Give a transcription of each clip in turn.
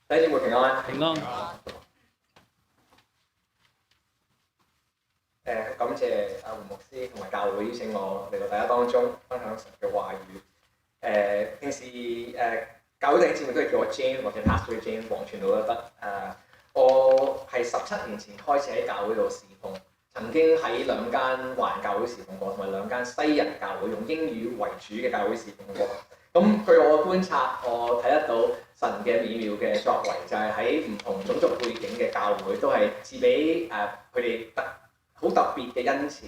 弟兄姊妹平安。平安。感謝阿胡牧師同埋教會邀請我嚟到大家當中分享神嘅話語。平時教會弟兄姊妹都係叫我 James 或者 Pastor James 黃傳道都得。我係17年前開始喺教會度侍奉，曾經喺2間華人教會侍奉過，同埋2間西人教會用英語為主嘅教會侍奉過。咁據我觀察，我睇得到神嘅美妙嘅作為，就係喺唔同種族背景嘅教會都係賜俾佢哋好特別嘅恩賜。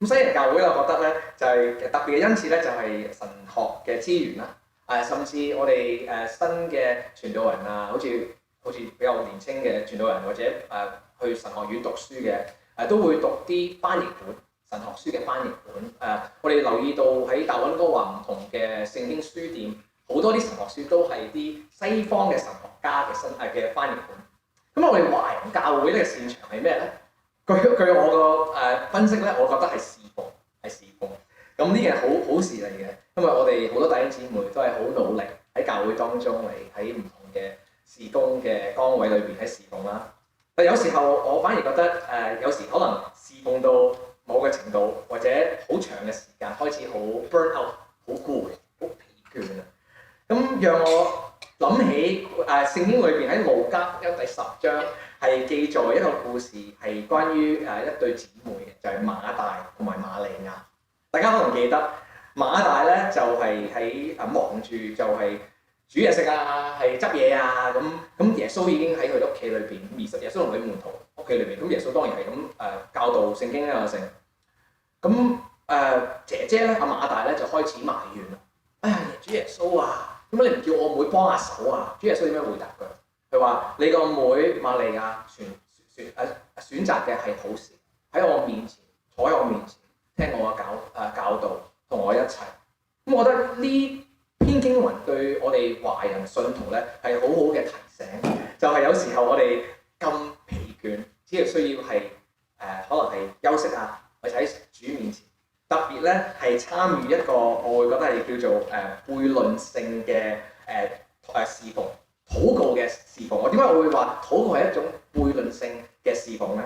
咁西人教會我覺得咧就係特別嘅恩賜咧，就係神學嘅資源啦。甚至我哋新嘅傳道人啊，好似比較年輕嘅傳道人或者去神學院讀書嘅都會讀啲翻譯本。神學書嘅翻譯本，我哋留意到喺大溫哥華唔同嘅聖經書店，好多啲神學書都係啲西方嘅神學家嘅翻譯本。咁我哋華人教會呢個擅長係咩咧？據我個分析咧，我覺得係侍奉，咁呢件係好事嚟嘅，因為我哋好多弟兄姊妹都係好努力喺教會當中嚟喺唔同嘅事工嘅崗位裏邊喺侍奉啦。但有時候我反而覺得有時可能侍奉到某個程度或者好長嘅時間開始好 burn out， 好攰，好疲倦啊！咁讓我諗起聖經裏邊喺路加福音第10章係記載一個故事，係關於一對姊妹嘅，就係馬大同埋瑪利亞。大家可能記得馬大咧就係喺忙住就係煮嘢食啊，係執嘢啊咁耶穌已經喺佢屋企裏邊，耶穌同佢門徒屋企裏邊，咁耶穌當然係咁教導聖經啦成。咁姐姐咧阿馬大咧就開始埋怨啦，哎呀主耶穌啊，點解你唔叫我妹幫下手啊？主耶穌點樣回答佢？佢話你個妹瑪利亞選擇嘅係好事，喺我面前坐喺我面前聽我嘅教導，同我一齊。咁我覺得呢篇經文對我哋華人信徒咧係好好嘅提醒，就係有時候我哋咁疲倦，只係需要係可能係休息啊，或者喺主面前，特別咧係參與一個我會覺得係叫做悖論性嘅侍奉，禱告嘅侍奉。我點解我會話禱告係一種悖論性嘅侍奉咧？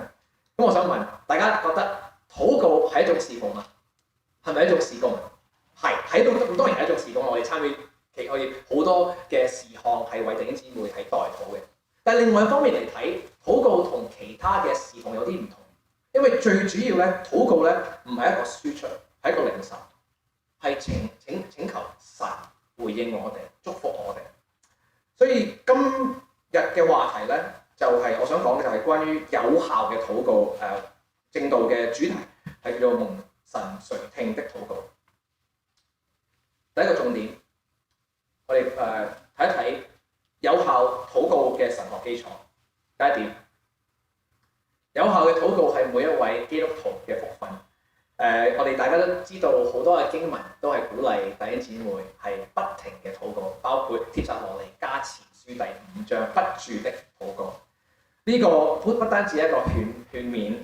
咁我想問大家覺得禱告係一種侍奉啊？係咪一種事工？係，喺度當然係一種事工，我哋參與我哋好多嘅事項係為弟兄姊妹係代禱嘅。但係另外一方面嚟睇，禱告同其他嘅事奉有啲唔同，因為最主要咧，禱告咧唔係一個輸出，係一個領受，係請求神回應我哋，祝福我哋。所以今日嘅話題咧，就係我想講嘅就係關於有效嘅禱告。正道嘅主題係叫做蒙神垂聽的禱告。第一個重點，我哋睇一睇有效禱告嘅神學基礎。第一點，有效嘅禱告係每一位基督徒嘅福分。我哋大家都知道好多嘅經文都係鼓勵弟兄姊妹係不停嘅禱告，包括帖撒羅尼迦前書第5章不住的禱告。呢個不單止係一個勸勉，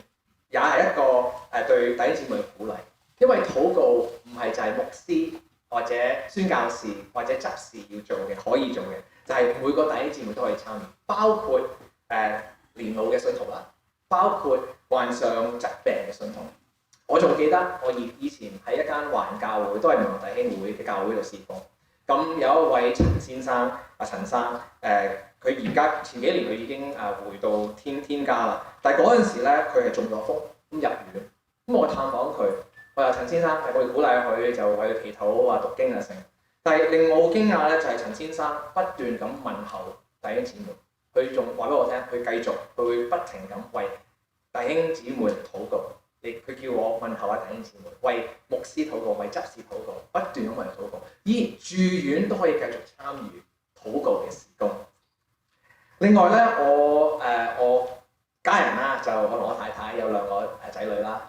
也係一個對弟兄姊妹嘅鼓勵。因為禱告唔係就係牧師或者宣教士或者執事要做嘅，可以做嘅，就係每個弟兄姊妹都可以參與，包括年老嘅信徒啦，包括患上疾病嘅信徒。我仲記得我以前喺一間華人教會，都係蒙弟兄會嘅教會度侍奉。咁有一位陳先生，陳生，佢而家前幾年佢已經回到天家啦。但係嗰陣時咧，佢係中咗風咁入院。咁我探訪佢，我話陳先生，我哋鼓勵佢就為佢祈禱啊、讀經啊成。但係令我好驚訝咧，就係陳先生不斷咁問候弟兄姊妹，佢仲話俾我聽，佢繼續佢會不停咁為弟兄姊妹禱告。佢叫我問候下弟兄姊妹，為牧師禱告，為執事禱告，不斷咁為佢禱告。住院都可以繼續參與禱告嘅事工。另外咧，我家人啦，就我同我太太有2個仔女啦，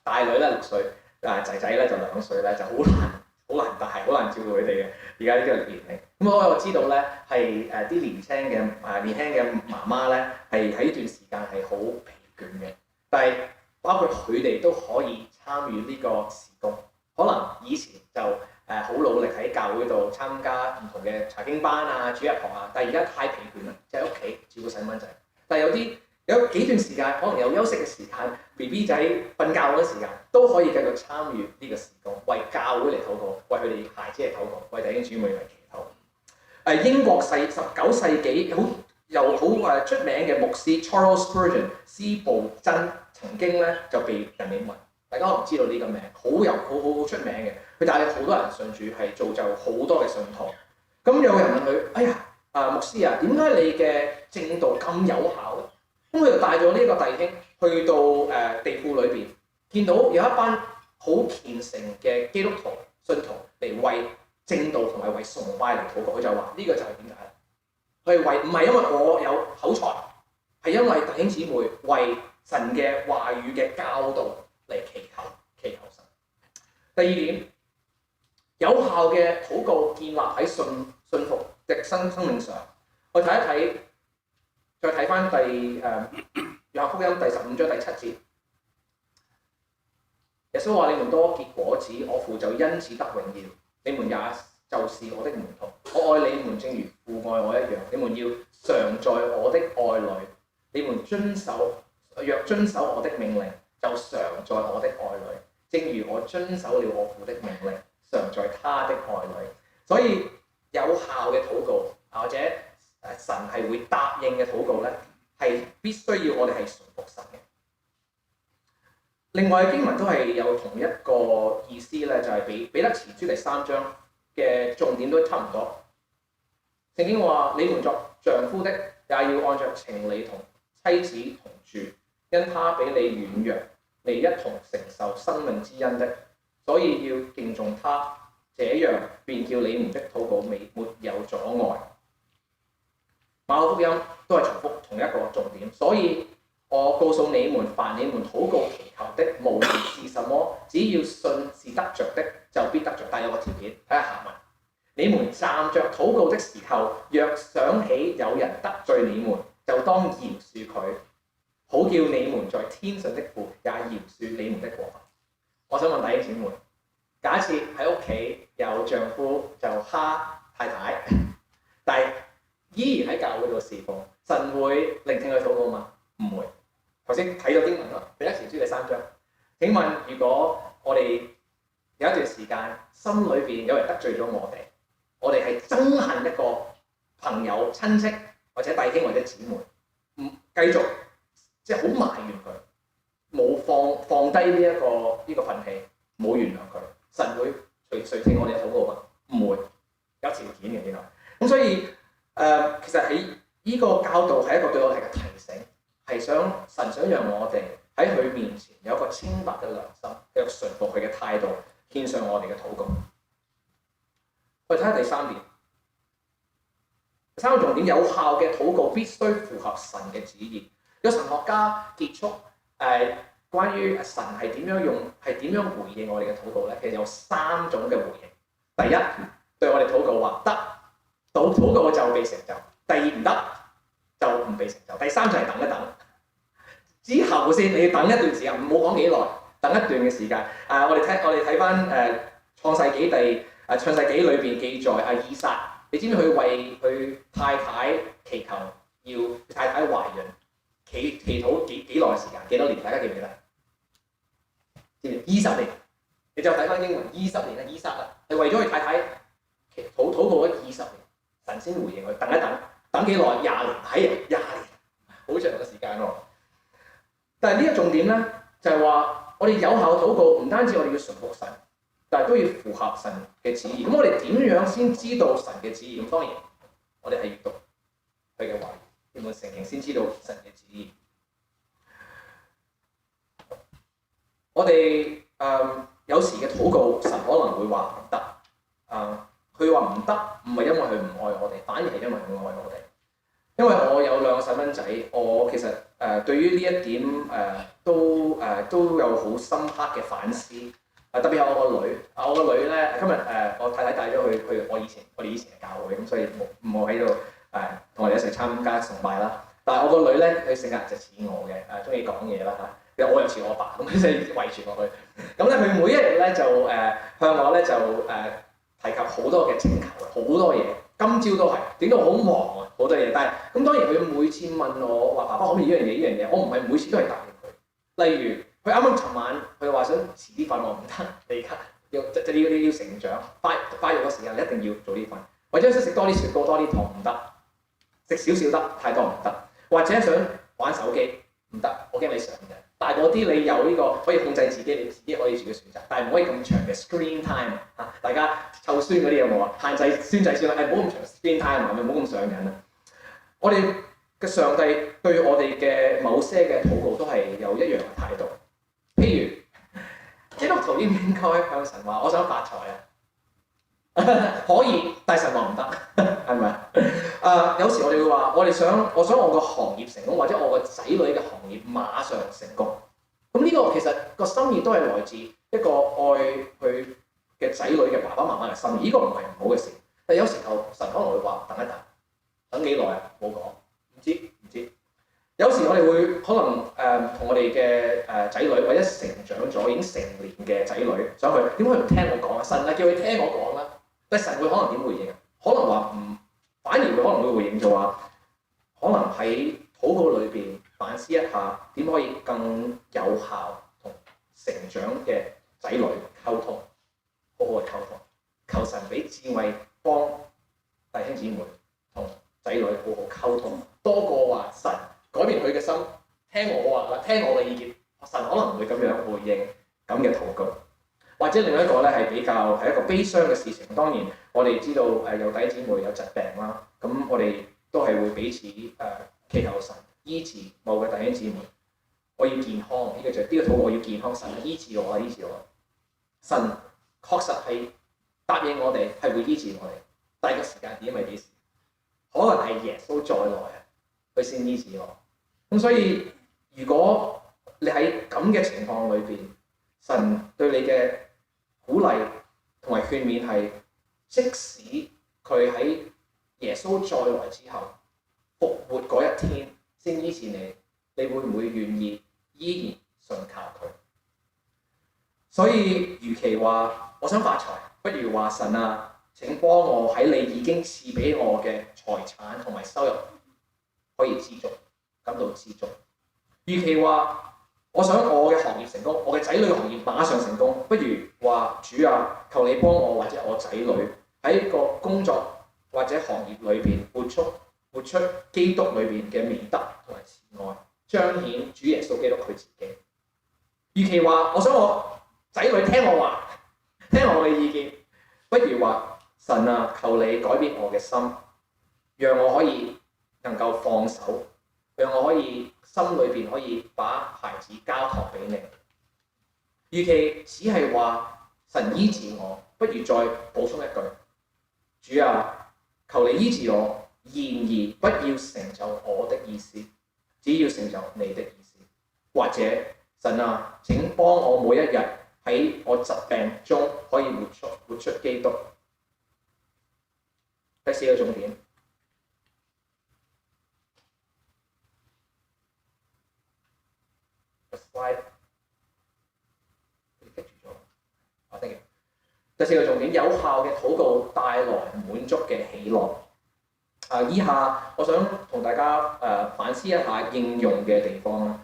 大女咧6歲，仔仔咧就2歲咧，就好難帶，好難照顧佢哋嘅。而家呢個年齡，咁我知道咧係啲年輕嘅媽媽咧係喺呢段時間係好疲倦嘅，但係包括佢哋都可以參與呢個事工。可能以前就好努力喺教會度參加唔同嘅查經班啊、主日學啊，但係而家太疲倦啦，就喺屋企照顧細蚊仔。但係有幾段時間，可能有休息嘅時間 ，BB 仔瞓覺嗰時間都可以繼續參與呢個事工，為教會嚟禱告，為佢哋孩子嚟禱告，為弟兄姊妹嚟祈禱。英國19世紀好出名嘅牧師 Charles Spurgeon 司布真曾經咧就被人哋問，大家可能知道呢個名，好出名嘅，佢帶領好多人信主，係造就好多嘅信徒。咁有人問佢：哎呀，牧師啊，點解你嘅證道咁有效咧？咁佢就帶咗呢個弟兄去到地庫裏邊，見到有一班好虔誠嘅基督徒信徒嚟為證道同埋為崇拜嚟禱告。佢就話：呢個就係點解？佢係唔係因為我有口才，係因為弟兄姊妹為神嘅話語嘅教導嚟祈求神。第二點，有效嘅禱告建立喺信服的生命上。我睇一睇，再睇翻約翰福音第15章第7節，耶穌話：你們多結果子，我父就因此得榮耀，你們也就是我的門徒。我愛你們正如父愛我一樣，你們要常在我的愛裏。你們若遵守我的命令，就常在我的愛裏，正如我遵守了我父的命令，常在他的愛裏。所以有效嘅禱告或者神係會答應嘅禱告咧，係必須要我哋係順服神嘅。另外經文都係有同一個意思咧，就係彼得前書第3章嘅重點都差唔多。聖經話：你們作丈夫的，也要按着情理同妻子同住，因他比你軟弱，你一同承受生命之恩的，所以要敬重他，這樣便叫你們的禱告沒有阻礙。馬可福音都係重複同一個重點，所以我告訴你們，凡你們禱告祈求的，無論是什麼，只要信是得着的，就必得着。但有個條件，睇下下文。你們站着禱告的時候，若想起有人得罪你們，就當饒恕佢，好叫你們在天上的父也饒恕你們的過犯。我想問弟兄姊妹，假設喺屋企有丈夫就蝦太太，但係依然喺教會度侍奉，神會聆聽佢禱告嗎？唔會。頭先睇咗經文啦，彼得前書第3章。請問，如果我哋有一段時間心裏邊有人得罪咗我哋係憎恨一個朋友、親戚或者弟兄或者姊妹，唔繼續即係好埋怨佢，冇放低呢個憤氣，冇原諒佢，神會垂聽我哋嘅禱告嗎？唔會，有條件嘅呢個。咁所以其實喺呢個教導係一個對我哋嘅提醒，係神想讓我哋喺佢面前有一個清白嘅良心，有順服佢嘅態度，獻上我哋嘅禱告。我哋睇下第3點，第3個重點，有效嘅禱告必須符合神嘅旨意。有神學家結束關於神係點樣回應我哋嘅禱告咧，其實有3種嘅回應。第一，對我哋禱告話得，禱告就被成就；第二，唔得就唔被成就；第三就係等一等。之後先你要等一段時間，唔好講幾耐，等一段嘅時間。我哋睇翻創世紀裏邊記載以撒，你知唔知佢為佢太太祈求要太太懷孕，祈禱幾耐時間？幾多年？大家記唔記得？知唔知？20年。你就睇翻英文20年啦，以撒啊，係為咗佢太太禱告咗20年，神先回應佢。等一等，等幾耐？20年，係20年，好長嘅時間喎。但係呢個重點咧，就係話我哋有效禱告，唔單止我哋要順服神，但係都要符合神嘅旨意。咁我哋點樣先知道神嘅旨意？咁當然，我哋係閱讀佢嘅話語，要聖經先知道神嘅旨意。我哋有時嘅禱告，神可能會話唔得。佢話唔得，唔係因為佢唔愛我哋，反而係因為佢愛我哋。因為我有2個細蚊仔，我其實對於呢一點都有好深刻嘅反思。特別係我個女，我個女咧今日我太太帶咗佢去我哋以前嘅教會，咁所以冇喺度同我哋一齊參加崇拜啦。但係我個女咧，佢性格就似我嘅，中意講嘢啦嚇。其實我又似我爸，咁所以遺傳落去。咁咧佢每一日咧就向我咧就提及好多嘅請求，好多嘢。今朝都係點到好忙啊，好多嘢。但係咁當然佢每次問我話爸爸可唔可以呢樣嘢呢樣嘢，我唔係每次都係答應佢。例如佢啱啱尋晚佢話想遲啲瞓，我唔得，你而家要成長，發育嘅時間你一定要早啲瞓，或者想食多啲雪糕多啲糖唔得，食少少得，太多唔得，或者想玩手機唔得，我驚你上癮。但係嗰啲你有呢個可以控制自己，你自己可以自己選擇，但係唔可以咁長嘅 screen time 啊！大家湊孫嗰啲有冇啊？限制孫仔孫女，唔好咁長 screen time 啊，唔好咁上癮啊！我哋嘅上帝對我哋嘅某些嘅禱告都係有一樣嘅態度，譬如基督徒應唔應該向神話我想發財啊？可以，但係神話唔得，係咪？有時我哋會話，我想我個行業成功，或者我個仔女嘅行業馬上成功。咁呢個其實個心意都係來自一個愛佢嘅仔女嘅爸爸媽媽嘅心意。呢個唔係唔好嘅事，但有時候神可能會話等一等，等幾耐啊？冇講，唔知。有時我哋會可能同我哋嘅仔女或者成長咗已經成年嘅仔女想佢，點解唔聽我講啊？神啊，叫佢聽我講啦。但神會可能點回應啊？可能話唔，反而佢可能會回應就話，可能喺禱告裏邊反思一下點可以更有效同成長嘅仔女溝通，好好嘅溝通，求神俾智慧幫弟兄姊妹同仔女好好溝通，多過話神改變佢嘅心，聽我話啦，聽我嘅意見，神可能唔會咁樣回應咁嘅禱告。或者另一個咧係比較係一個悲傷嘅事情。當然我哋知道有弟兄姊妹有疾病啦，咁我哋都係會彼此祈求神醫治某個弟兄姊妹。我要健康，呢個就係呢個禱告，我要健康，神醫治我，醫治我。神確實係答應我哋係會醫治我哋，但係個時間點係幾時？可能係耶穌再來啊，佢先醫治我。咁所以如果你喺咁嘅情況裏邊，神對你嘅鼓勵同埋勸勉係，即使佢喺耶穌再來之後復活嗰一天先醫治你，你會唔會願意依然信靠佢？所以，與其話我想發財，不如話神啊，請幫我喺你已經賜俾我嘅財產同埋收入可以知足，感到知足。與其話我想我嘅行業成功，我嘅仔女嘅行業馬上成功，不如話主啊，求你幫我或者我仔女喺個工作或者行業裏邊活出基督裏邊嘅美德同埋慈愛，彰顯主耶穌基督佢自己。與其話我想我仔女聽我話，聽我嘅意見，不如話神啊，求你改變我嘅心，讓我可以能夠放手，讓我可以心裏邊可以把孩子交託俾你。與其只係話神醫治我，不如再補充一句：主啊，求你醫治我，然而不要成就我的意思，只要成就你的意思。或者神啊，請幫我每一日喺我疾病中可以活出基督。第四個重點。第四個重點，有效嘅禱告帶來滿足嘅喜樂。以下我想同大家反思一下應用嘅地方啦。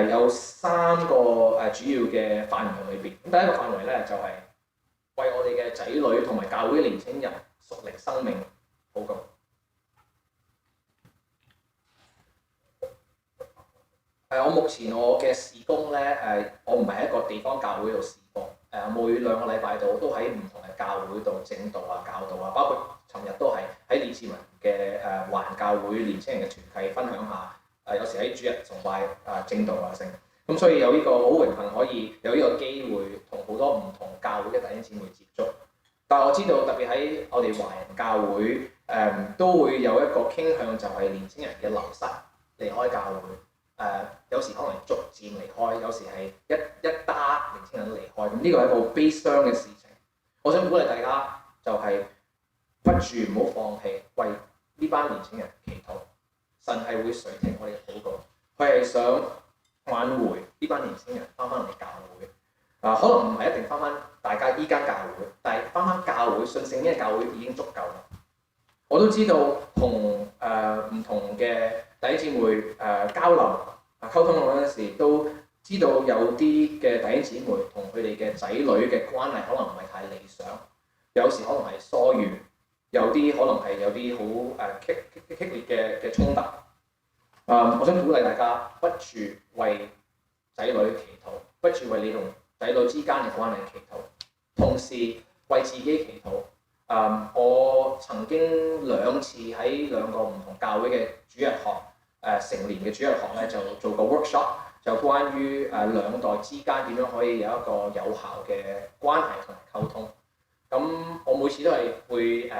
有3個主要嘅範圍裏邊。咁第一個範圍咧就係為我哋嘅仔女同埋教會年青人屬靈生命禱告。我目前我嘅事工咧，我唔係喺一個地方教會度事工。每2個禮拜度都喺唔同嘅教會度證道啊、教導啊，包括尋日都係喺列治文嘅環教會年青人嘅團契分享下。有時喺主日崇拜證道啊，咁所以有呢個好榮幸可以有呢個機會同好多唔同教會嘅弟兄姊妹接觸。但係我知道特別喺我哋華人教會都會有一個傾向，就係年青人嘅流失離開教會。有時可能逐漸離開，有時係一打年青人離開，咁呢個係一個悲傷嘅事情。我想鼓勵大家就係不住唔好放棄，為呢班年青人祈禱。神係會垂聽我哋嘅禱告，佢係想挽回呢班年青人翻嚟教會。可能唔係一定翻大家依間教會，但係返教會信聖經嘅教會已經足夠啦。我都知道同唔同嘅弟兄姊妹交流溝通嗰陣時，都知道有啲嘅弟兄姊妹同佢哋嘅仔女嘅關係可能唔係太理想，有時可能係疏遠，有啲可能係有啲好激烈嘅衝突。我想鼓勵大家不住為仔女祈禱，不住為你同仔女之間嘅關係祈禱，同時為自己祈禱。我曾經2次喺2個唔同教會嘅主日學，成年嘅主日學咧就做過 workshop，就關於兩代之間點樣可以有一個有效嘅關係同埋溝通。咁我每次都係會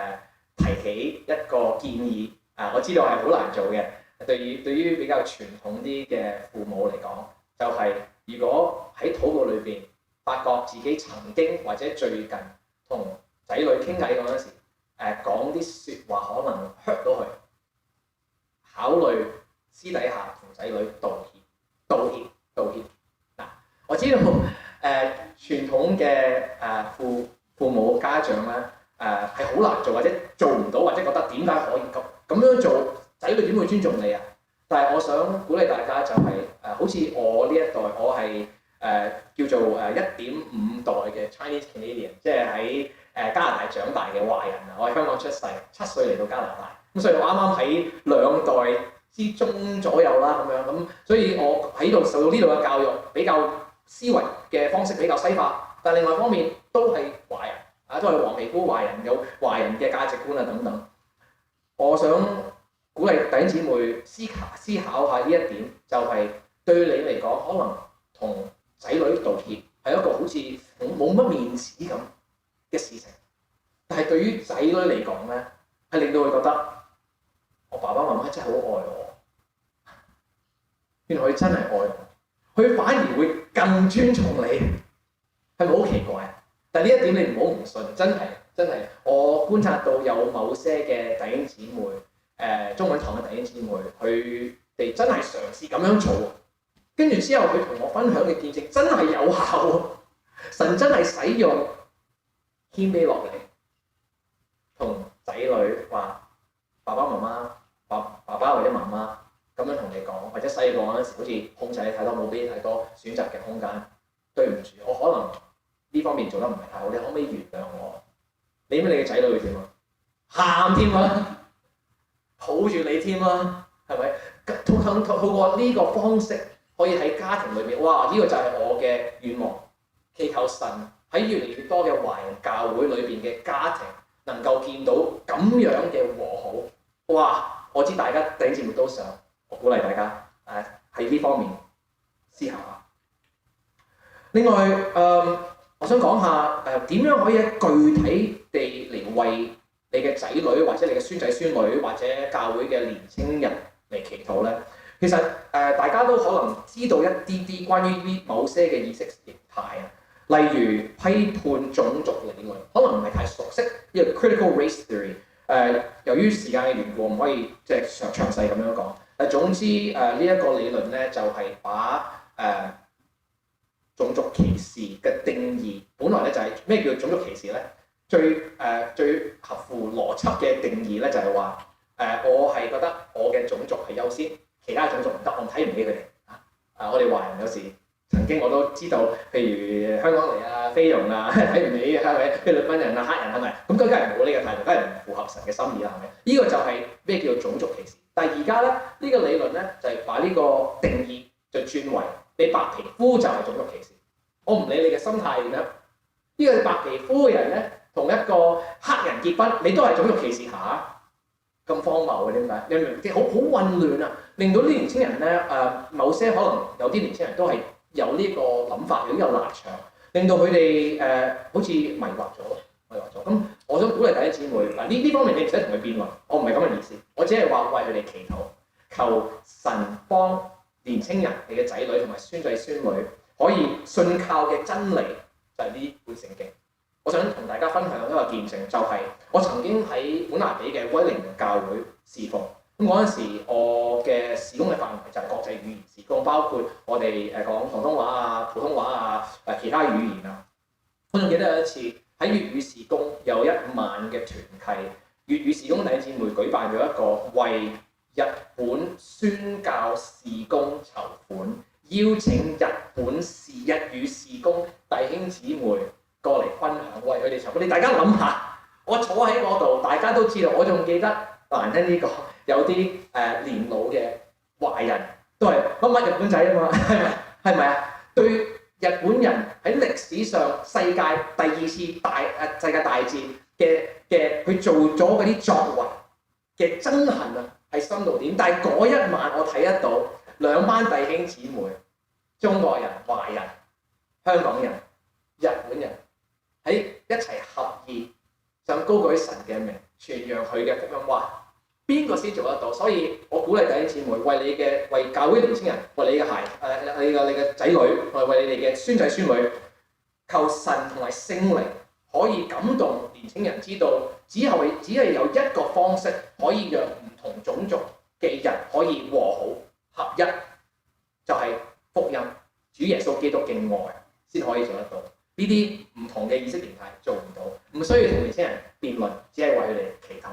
提起一個建議，我知道係好難做嘅。對於比較傳統啲嘅父母嚟講，就係如果喺禱告裏邊發覺自己曾經或者最近同仔女傾偈嗰陣時，講啲説話可能 hurt 到佢，考慮私底下同仔女道歉。嗱，我知道傳統嘅父母家長咧係好難做，或者做唔到，或者覺得點解可以咁樣做，仔女點會尊重你啊？但係我想鼓勵大家就係好似我呢一代，我係叫做1.5代嘅 Chinese Canadian， 即係喺加拿大長大嘅華人啊。我喺香港出世，7歲嚟到加拿大，咁所以我啱啱喺2代之中左右啦，咁所以我喺度受到呢度嘅教育比較思維嘅方式比較西化，但另外一方面都係華人都係黃皮膚華人，有華人嘅價值觀啊等等。我想鼓勵弟兄姊妹思考下呢一點，就係對你嚟講，可能同仔女道歉係一個好似冇乜面子咁嘅事情，但係對於仔女嚟講咧，係令到佢覺得我爸爸媽媽真係好愛我，原來佢真係愛我，佢反而會更尊重你，係咪好奇怪？但係呢一點你唔好唔信，真係我觀察到有某些嘅弟兄姊妹，中文堂嘅弟兄姊妹，佢哋真係嘗試咁樣做，跟住之後佢同我分享嘅見證真係有效喎，神真係使用謙卑落嚟，同仔女話爸爸媽媽、爸爸或者媽媽咁樣同你講，或者細個嗰陣時好似控制你太多，冇俾你太多選擇嘅空間，對唔住，我可能呢方面做得唔係太好，你可唔可以原諒我？你嘅仔女會點啊？喊添啊，抱住你添啊，係咪？透過呢個方式，可以喺家庭裏面，哇！呢個就係我嘅願望，祈求神喺越嚟越多嘅華人教會裏邊嘅家庭，能夠見到咁樣嘅和好。哇！我知大家弟兄姊妹都想，我鼓勵大家喺呢方面思考下。另外我想講下點樣可以具體地嚟為你嘅仔女或者你嘅孫仔孫女或者教會嘅年青人嚟祈禱咧。其實大家都可能知道一啲關於呢某些嘅意識形態啊，例如批判種族理論，可能唔係太熟悉呢個 critical race theory。由於時間嘅緣故，唔可以即係詳細咁樣講。總之呢一個理論咧，就係把種族歧視嘅定義，本來咧就係咩叫種族歧視咧？最合乎邏輯嘅定義咧，就係話我係覺得我嘅種族係優先，其他種族唔得，我睇唔起佢哋。我哋華人有時曾經我都知道，譬如香港嚟啊、菲傭啊，睇唔起係咪？菲律賓人啊、黑人係咪？咁梗係冇呢個態度，梗係唔符合神嘅心意啦，係咪？呢個就係咩叫種族歧視？但係而家咧呢個理論咧就係把呢個定義就轉為你白皮膚就係種族歧視。我唔理你嘅心態點樣，呢個白皮膚嘅人咧同一個黑人結婚，你都係種族歧視下。咁荒謬嘅點解？你明唔明？好混亂啊！令到啲年青人咧某些可能有啲年青人都係有呢個諗法，有呢個立場，令到佢哋好似迷惑咗。咁我想鼓勵弟兄姊妹嗱，呢方面你唔使同佢辯論，我唔係咁嘅意思，我只係話為佢哋祈禱，求神幫年青人、你嘅仔女同埋孫仔孫女可以信靠嘅真理就係呢本聖經。我想同大家分享一個見證，就係我曾經喺本拿比嘅威靈教會侍奉。咁嗰陣時，我嘅事工嘅範圍就係國際語言事工，包括我哋講廣東話啊、普通話啊、其他語言啊。我仲記得有一次喺粵語事工有一晚嘅團契，粵語事工弟兄姊妹舉辦咗一個為日本宣教事工籌款，邀請日語事工弟兄姊妹過嚟分享，為佢哋籌款。你大家諗下，我坐喺嗰度，大家都知道，我仲記得難聽呢個有啲年老嘅華人都係乜日本仔啊嘛，係咪啊？對日本人喺歷史上世界第二次世界大戰嘅佢做咗嗰啲作為嘅憎恨啊，係深到點？但係嗰一晚我睇得到兩班弟兄姊妹，中國人、華人、香港人、日本人喺一齊合意，想高舉神嘅名，傳揚佢嘅福音。哇！邊個先做得到？所以我鼓勵弟兄姊妹為教會年青人，為你嘅你嘅仔女，為你哋嘅孫仔孫女，求神同埋聖靈可以感動年青人，知道只係有一個方式可以讓唔同種族嘅人可以和好合一，就係福音，主耶穌基督嘅愛先可以做得到。呢啲唔同嘅意識形態做唔到，唔需要同年青人辯論，只係為佢哋祈禱。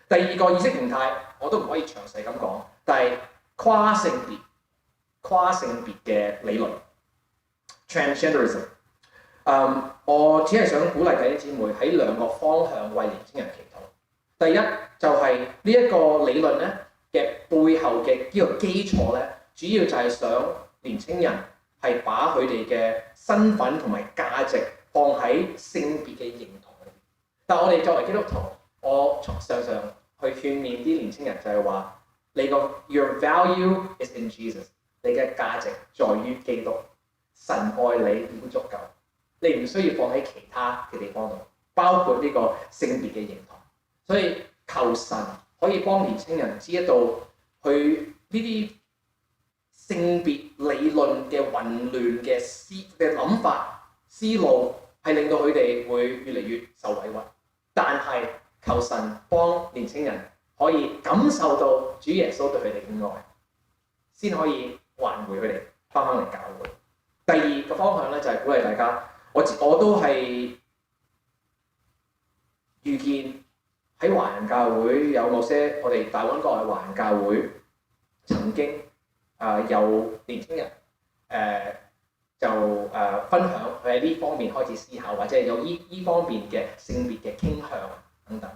第二個意識形態我都唔可以詳細咁講，但係跨性別嘅理論 transgenderism。我只係想鼓勵弟兄姊妹喺兩個方向為年輕人祈禱。第一就係呢一個理論咧嘅背後嘅呢個基礎咧，主要就係想年輕人係把佢哋嘅身份同埋價值放喺性別嘅認同裏面。但係我哋作為基督徒，我常常去勸勉啲年輕人就係話：你個 your value is in Jesus， 你嘅價值在於基督，神愛你已經足夠，你唔需要放喺其他嘅地方度，包括呢個性別嘅認同。所以求神可以幫年輕人知道，去呢啲性別理論嘅混亂嘅諗法思路，係令到佢哋會越嚟越受委屈。但係求神幫年輕人可以感受到主耶穌對佢哋嘅愛，先可以還回佢哋翻返嚟教會。第二個方向咧就係鼓勵大家，我都係預見喺華人教會有某些我哋大溫哥嘅華人教會曾經有年輕人分享佢喺呢方面開始思考，或者有呢方面嘅性別嘅傾向等等。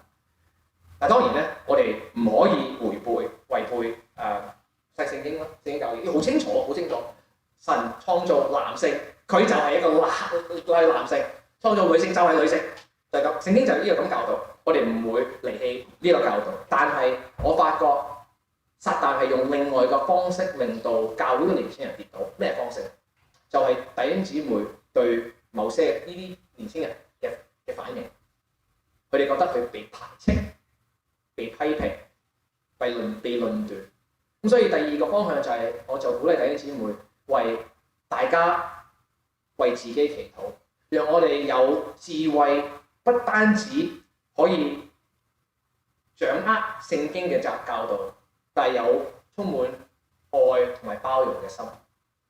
但當然咧，我哋唔可以違背聖經啦，聖經教義好清楚，神創造男性，佢就係一個男性；創造女性就係女性，就係咁。聖經就係呢個咁教導，我哋唔會離棄呢個教導。但係我發覺撒旦係用另外一個方式令到教會嘅年輕人跌倒。咩方式？就係弟兄姊妹對某些呢啲年輕人嘅反應，佢哋覺得佢被排斥、被批評、被論斷。咁所以第二個方向就係，我就鼓勵弟兄姊妹為大家為自己祈禱，讓我哋有智慧，不單止可以掌握聖經嘅教導，但係有充滿愛同埋包容嘅心。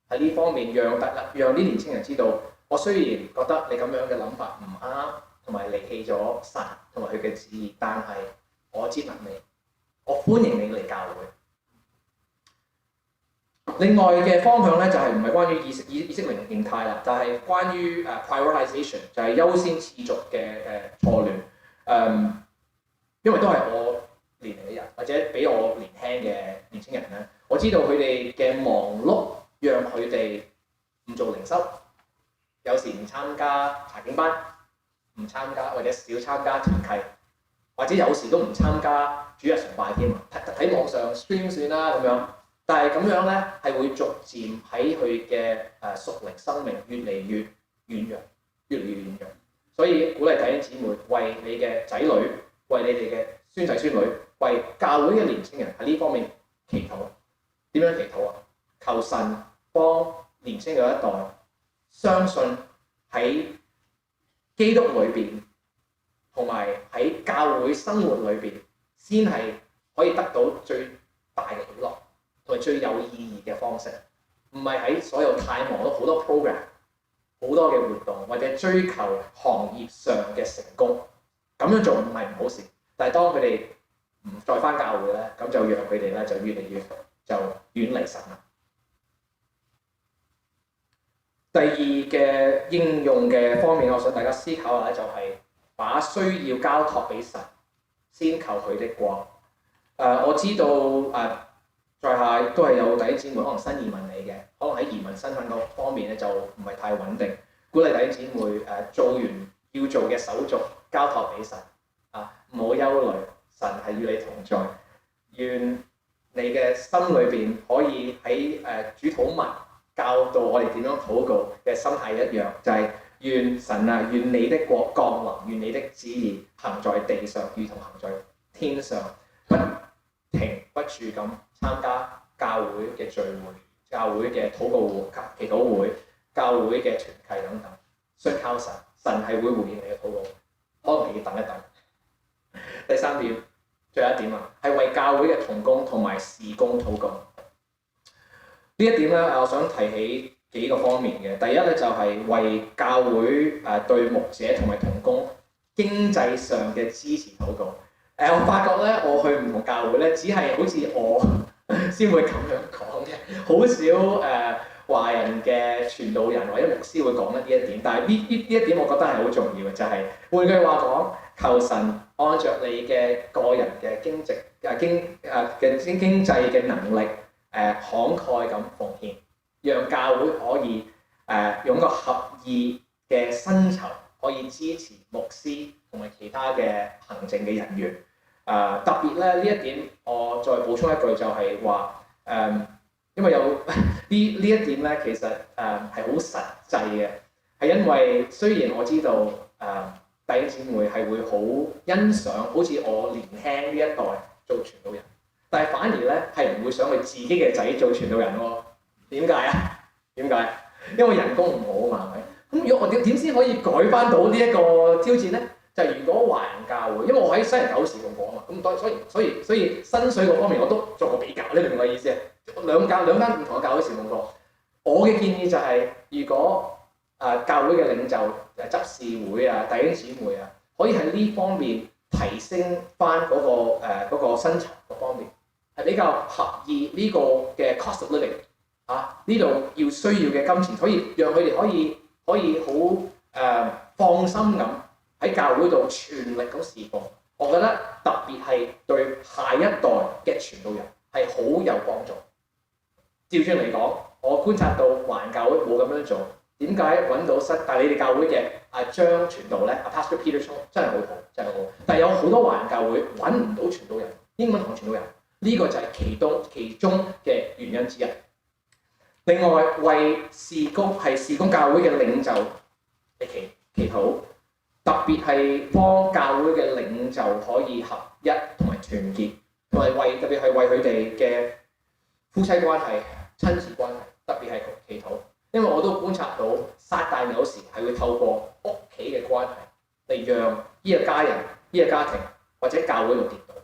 喺呢方面讓啲年輕人知道，我雖然覺得你咁樣嘅諗法唔啱，同埋離棄咗神同埋佢嘅旨意，但係我接納你，我歡迎你嚟教會。另外嘅方向咧就係唔係關於意識形態啦，就係關於prioritization， 就係優先次序嘅錯亂。因為都係我年齡嘅人，或者比我年輕嘅年輕人咧，我知道佢哋嘅忙碌讓佢哋唔做靈修，有時唔參加查經班，唔參加或者少參加團契，或者有時都唔參加主日崇拜添，睇網上 stream 算啦咁樣。但係咁樣咧，係會逐漸喺佢嘅屬靈生命越嚟越軟弱，越嚟越軟弱。所以鼓勵弟兄姊妹為你嘅仔女，為你哋嘅孫仔孫女，為教會嘅年輕人喺呢方面祈禱。點樣祈禱啊？求神幫年輕嘅一代相信喺基督裏邊，同埋喺教會生活裏邊，先係可以得到最大嘅喜樂，同埋最有意義嘅方式，唔係喺所有太忙都好多 program，好多嘅活動，或者追求行業上嘅成功。咁樣做唔係唔好事，但係當佢哋唔再返教會咧，咁就讓佢哋咧就越嚟越就遠離神啦。第二嘅應用嘅方面，我想大家思考下就係把需要交託俾神，先求佢的國。我知道在下都係有弟兄姊妹可能新移民嚟嘅，可能喺移民身份嗰方面咧就唔係太穩定。鼓勵弟兄姊妹做完要做嘅手續交託俾神唔好憂慮，神係與你同在。願你嘅心裏邊可以喺主禱文教導我哋點樣禱告嘅心態一樣，就係願神願你的國降臨，願你的旨意行在地上，如同行在天上。不停不住咁參加教會嘅聚會、教會嘅禱告會、祈禱會、教會嘅團契等等，信靠神，神係會回應你嘅禱告，可能你要等一等。第三點，最後一點係為教會嘅同工同埋事工禱告。呢一點咧，我想提起幾個方面嘅。第一咧就係為教會對牧者同埋同工經濟上嘅支持禱告。我發覺咧，我去唔同教會咧，只係好似我先會咁樣講嘅，好少華人嘅傳道人或者牧師會講呢一點。但係呢一點，我覺得係好重要嘅，就係換句話講，求神按着你嘅個人嘅經濟嘅能力慷慨咁奉獻，讓教會可以用個合意嘅薪酬可以支持牧師同埋其他嘅行政嘅人員。特別咧呢一點，我再補充一句就係話因為有呢一點咧，其實係好實際嘅，係因為雖然我知道弟兄姊妹係會好欣賞，好似我年輕呢一代做傳道人，但係反而咧係唔會想佢自己嘅仔做傳道人喎。點解啊？點解？因為人工唔好啊嘛，係咪？咁如果我點先可以改翻到呢一個挑戰咧？就係如果華人教會，因為我喺西人教會事奉過啊嘛，咁所以薪水嗰方面我都做過比較，你明唔明我意思啊？兩間唔同嘅教會事奉過，我嘅建議就係、是，如果教會嘅領袖、執事會弟兄姊妹可以喺呢方面提升翻嗰個薪酬嗰方面，係比較合意呢個嘅 cost of living 呢度要需要嘅金錢，所以讓佢哋可以好放心咁喺教會度全力咁侍奉，我覺得特別係對下一代嘅傳道人係好有幫助。照轉嚟講，我觀察到華人教會冇咁樣做，點解揾到但係你哋教會嘅張傳道咧，Pastor Peter Chong 真係好好，真係好好。但係有好多華人教會揾唔到傳道人，英文堂傳道人，呢個就係其中嘅原因之一。另外為事工教會嘅領袖嚟祈禱。特別係幫教會嘅領袖可以合一同埋團結，同埋特別係為佢哋嘅夫妻關係、親子關係，特別係祈禱。因為我都觀察到撒旦有時係會透過屋企嘅關係嚟讓呢個家人、呢個家庭或者教會度跌倒，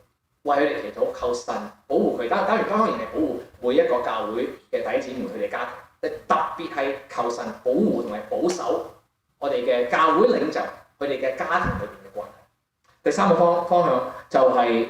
為佢哋祈禱，求神保護佢。當然係保護每一個教會嘅弟兄姊妹佢哋家庭，特別係求神保護同埋保守我哋嘅教會領袖。佢哋嘅家庭裏邊嘅關係。第三個方向就係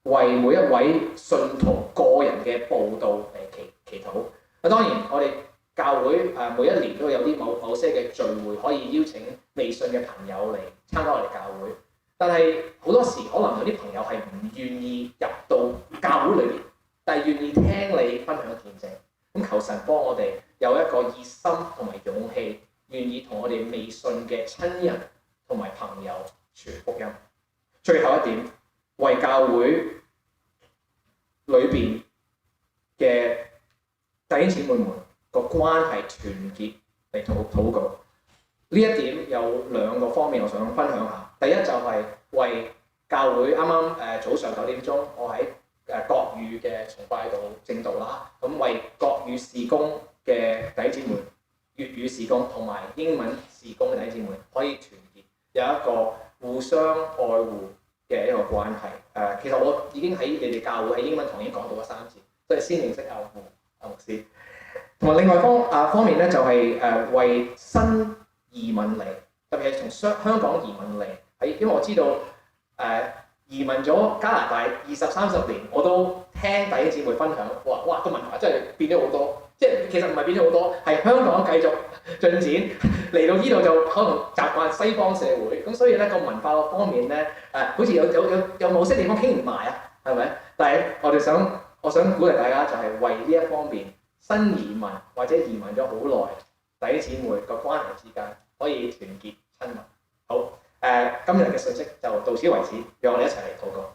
為每一位信徒個人嘅佈道嚟祈禱。當然我哋教會每一年都有啲某些嘅聚會，可以邀請未信嘅朋友嚟參加我哋教會。但係好多時可能有啲朋友係唔願意入到教會裏邊，但係願意聽你分享見證。咁求神幫我哋有一個熱心同埋勇氣，願意同我哋未信嘅親人同埋朋友傳福音。最後一點，為教會裏邊嘅弟兄姊妹們個關係團結嚟禱告。呢一點有兩個方面，我想分享下。第一就係為教會啱啱早上9點鐘，我喺國語嘅崇拜度證道啦。咁為國語事工嘅弟兄姊妹、粵語事工同埋英文事工嘅弟兄姊妹可以團結，有一個互相愛護嘅一個關係。其實我已經喺你哋教會喺英文堂已經講到咗3次，即係先認識阿牧師。同埋另外方面咧，就係為新移民嚟，特別係從香港移民嚟，因為我知道移民咗加拿大20-30年，我都聽弟兄姊妹分享，哇個文化真係變咗好多，即係其實唔係變咗好多，係香港繼續進展，嚟到呢度就可能習慣西方社會，咁所以咧個文化方面咧好似有某些地方傾唔埋啊，係咪？但係我想鼓勵大家就係為呢一方面新移民或者移民咗好耐弟兄姊妹個關係之間可以團結親密。好。今日嘅信息就到此為止，讓我哋一齊嚟禱告。